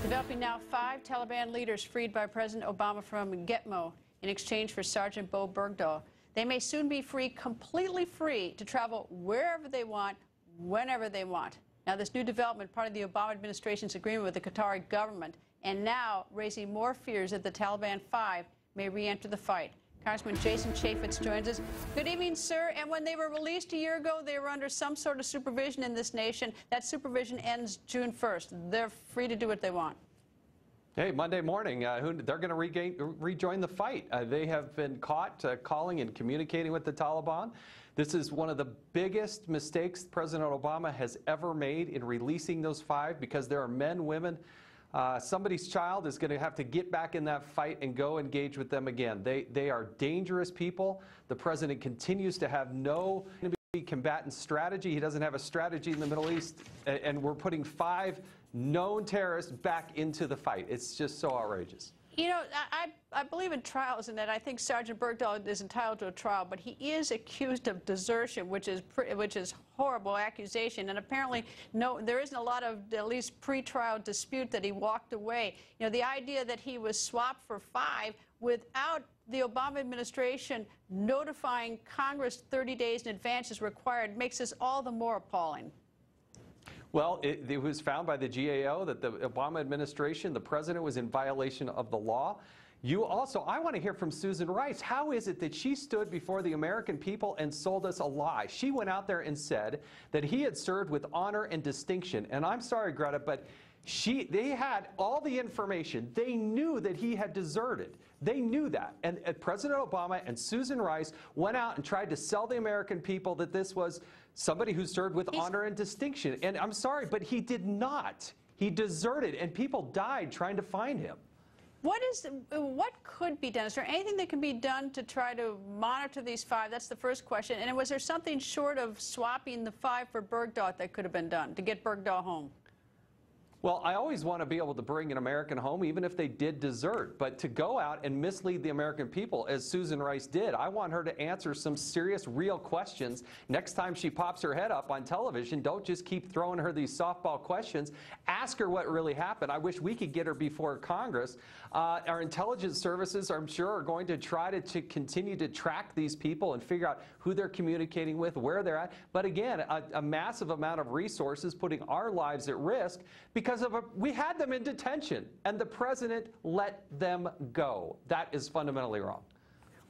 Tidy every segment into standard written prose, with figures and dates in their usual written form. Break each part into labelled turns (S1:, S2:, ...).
S1: Developing now, 5 Taliban leaders freed by President Obama from Gitmo in exchange for Sergeant Bowe Bergdahl. They may soon be free, completely free, to travel wherever they want, whenever they want. Now, this new development, part of the Obama administration's agreement with the Qatari government, and now raising more fears that the Taliban 5 may re-enter the fight. Congressman Jason Chaffetz joins us. Good evening, sir. And when they were released a year ago, they were under some sort of supervision in this nation. That supervision ends June 1st. They're free to do what they want.
S2: Hey, Monday morning, they're going to rejoin the fight. They have been caught calling and communicating with the Taliban. This is one of the biggest mistakes President Obama has ever made in releasing those 5, because there are men, women. Somebody's child is going to have to get back in that fight and go engage with them again. They are dangerous people. The president continues to have no combatant strategy. He doesn't have a strategy in the Middle East, and we're putting 5 known terrorists back into the fight. It's just so outrageous.
S1: You know, I believe in trials, and that I think Sergeant Bergdahl is entitled to a trial, but he is accused of desertion, which is horrible accusation. And apparently, there isn't a lot of at least pre-trial dispute that he walked away. You know, the idea that he was swapped for 5 without the Obama administration notifying Congress 30 days in advance is required makes this all the more appalling.
S2: Well, it was found by the GAO that the Obama administration, the president, was in violation of the law. I want to hear from Susan Rice. How is it that she stood before the American people and sold us a lie? She went out there and said that he had served with honor and distinction. And I'm sorry, Greta, but they had all the information. They knew that he had deserted. They knew that. And President Obama and Susan Rice went out and tried to sell the American people that this was somebody who served with honor and distinction. And I'm sorry, but he did not. He deserted, and people died trying to find him.
S1: What could be done? Is there anything that can be done to try to monitor these 5? That's the first question. And was there something short of swapping the 5 for Bergdahl that could have been done to get Bergdahl home?
S2: Well, I always want to be able to bring an American home, even if they did desert. But to go out and mislead the American people, as Susan Rice did, I want her to answer some serious, real questions. Next time she pops her head up on television, don't just keep throwing her these softball questions. Ask her what really happened. I wish we could get her before Congress. Our intelligence services, I'm sure, are going to try to continue to track these people and figure out who they're communicating with, where they're at. But again, a massive amount of resources putting our lives at risk because we had them in detention, and the president let them go. That is fundamentally wrong.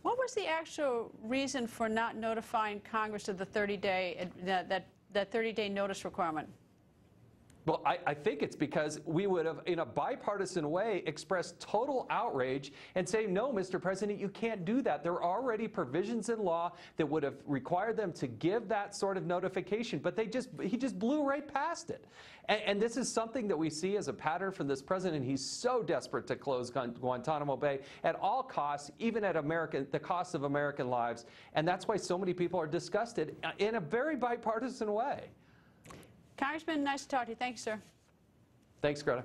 S1: What was the actual reason for not notifying Congress of the 30-day that 30-day notice requirement?
S2: Well, I think it's because we would have, in a bipartisan way, expressed total outrage and say, no, Mr. President, you can't do that. There are already provisions in law that would have required them to give that sort of notification, but he just blew right past it. And this is something that we see as a pattern from this president. He's so desperate to close Guantanamo Bay at all costs, even at the cost of American lives. And that's why so many people are disgusted in a very bipartisan way.
S1: Congressman, nice to talk to you. Thank you, sir.
S2: Thanks, Greta.